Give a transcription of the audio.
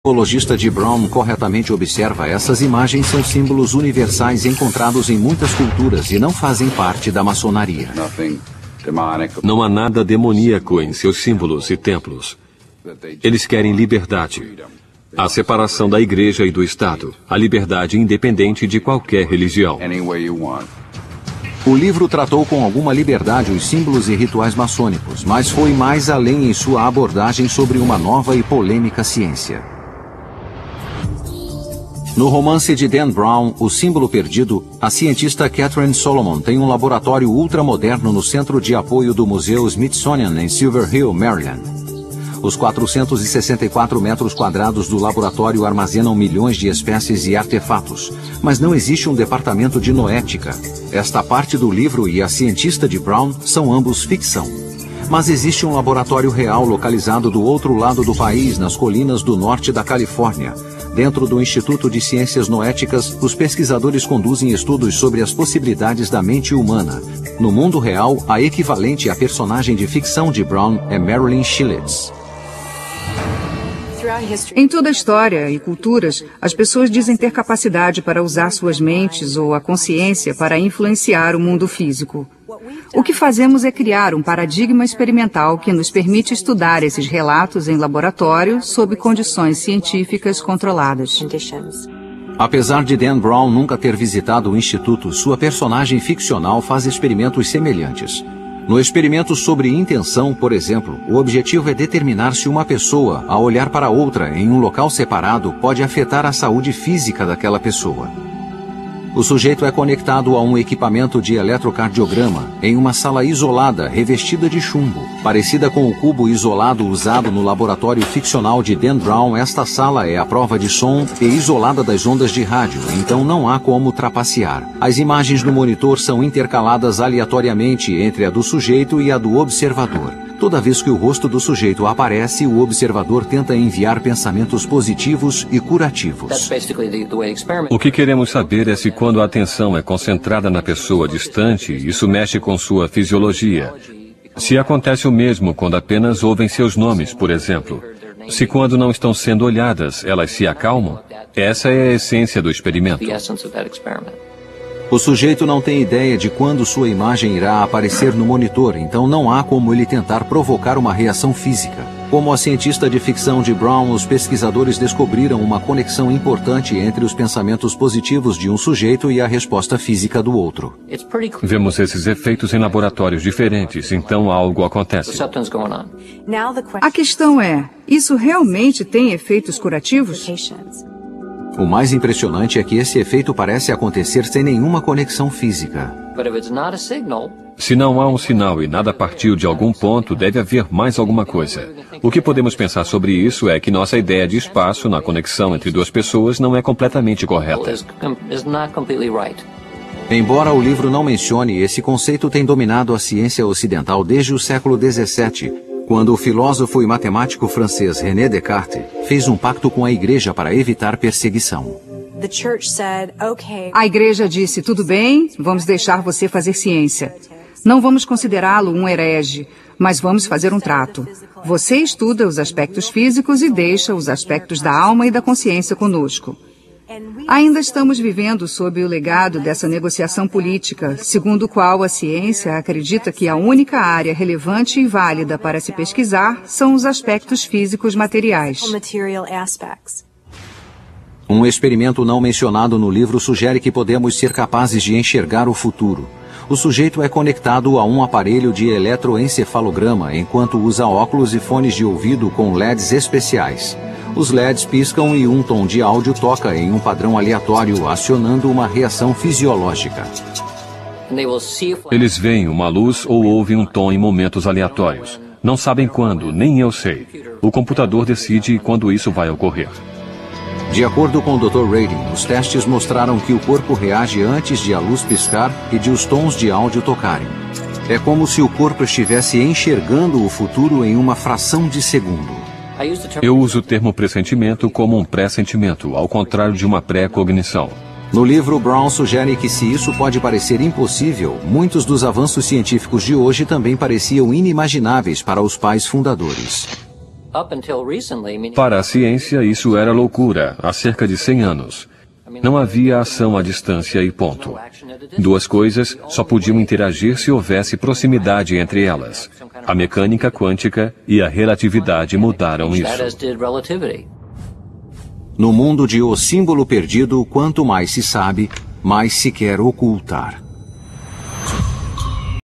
O psicologista de Brown corretamente observa, essas imagens são símbolos universais encontrados em muitas culturas e não fazem parte da maçonaria. Não há nada demoníaco em seus símbolos e templos. Eles querem liberdade. A separação da igreja e do Estado. A liberdade independente de qualquer religião. O livro tratou com alguma liberdade os símbolos e rituais maçônicos, mas foi mais além em sua abordagem sobre uma nova e polêmica ciência. No romance de Dan Brown, O Símbolo Perdido, a cientista Catherine Solomon tem um laboratório ultramoderno no centro de apoio do Museu Smithsonian em Silver Hill, Maryland. Os 464 metros quadrados do laboratório armazenam milhões de espécies e artefatos, mas não existe um departamento de noética. Esta parte do livro e a cientista de Brown são ambos ficção. Mas existe um laboratório real localizado do outro lado do país, nas colinas do norte da Califórnia. Dentro do Instituto de Ciências Noéticas, os pesquisadores conduzem estudos sobre as possibilidades da mente humana. No mundo real, a equivalente à personagem de ficção de Brown é Marilyn Shillets. Em toda a história e culturas, as pessoas dizem ter capacidade para usar suas mentes ou a consciência para influenciar o mundo físico. O que fazemos é criar um paradigma experimental que nos permite estudar esses relatos em laboratório sob condições científicas controladas. Apesar de Dan Brown nunca ter visitado o instituto, sua personagem ficcional faz experimentos semelhantes. No experimento sobre intenção, por exemplo, o objetivo é determinar se uma pessoa, ao olhar para outra em um local separado, pode afetar a saúde física daquela pessoa. O sujeito é conectado a um equipamento de eletrocardiograma em uma sala isolada, revestida de chumbo. Parecida com o cubo isolado usado no laboratório ficcional de Dan Brown, esta sala é à prova de som e isolada das ondas de rádio, então não há como trapacear. As imagens no monitor são intercaladas aleatoriamente entre a do sujeito e a do observador. Toda vez que o rosto do sujeito aparece, o observador tenta enviar pensamentos positivos e curativos. O que queremos saber é se quando a atenção é concentrada na pessoa distante, isso mexe com sua fisiologia. Se acontece o mesmo quando apenas ouvem seus nomes, por exemplo. Se quando não estão sendo olhadas, elas se acalmam. Essa é a essência do experimento. O sujeito não tem ideia de quando sua imagem irá aparecer no monitor, então não há como ele tentar provocar uma reação física. Como a cientista de ficção de Brown, os pesquisadores descobriram uma conexão importante entre os pensamentos positivos de um sujeito e a resposta física do outro. Vemos esses efeitos em laboratórios diferentes, então algo acontece. A questão é, isso realmente tem efeitos curativos? O mais impressionante é que esse efeito parece acontecer sem nenhuma conexão física. Se não há um sinal e nada partiu de algum ponto, deve haver mais alguma coisa. O que podemos pensar sobre isso é que nossa ideia de espaço na conexão entre duas pessoas não é completamente correta. Embora o livro não mencione, esse conceito tem dominado a ciência ocidental desde o século XVII, quando o filósofo e matemático francês René Descartes fez um pacto com a igreja para evitar perseguição. A igreja disse, tudo bem, vamos deixar você fazer ciência. Não vamos considerá-lo um herege, mas vamos fazer um trato. Você estuda os aspectos físicos e deixa os aspectos da alma e da consciência conosco. Ainda estamos vivendo sob o legado dessa negociação política, segundo o qual a ciência acredita que a única área relevante e válida para se pesquisar são os aspectos físicos materiais. Um experimento não mencionado no livro sugere que podemos ser capazes de enxergar o futuro. O sujeito é conectado a um aparelho de eletroencefalograma enquanto usa óculos e fones de ouvido com LEDs especiais. Os LEDs piscam e um tom de áudio toca em um padrão aleatório, acionando uma reação fisiológica. Eles veem uma luz ou ouvem um tom em momentos aleatórios. Não sabem quando, nem eu sei. O computador decide quando isso vai ocorrer. De acordo com o Dr. Radin, os testes mostraram que o corpo reage antes de a luz piscar e de os tons de áudio tocarem. É como se o corpo estivesse enxergando o futuro em uma fração de segundo. Eu uso o termo pressentimento como um pré-sentimento, ao contrário de uma pré-cognição. No livro, Brown sugere que se isso pode parecer impossível, muitos dos avanços científicos de hoje também pareciam inimagináveis para os pais fundadores. Para a ciência, isso era loucura, há cerca de 100 anos. Não havia ação à distância e ponto. Duas coisas só podiam interagir se houvesse proximidade entre elas. A mecânica quântica e a relatividade mudaram isso. No mundo de O Símbolo Perdido, quanto mais se sabe, mais se quer ocultar.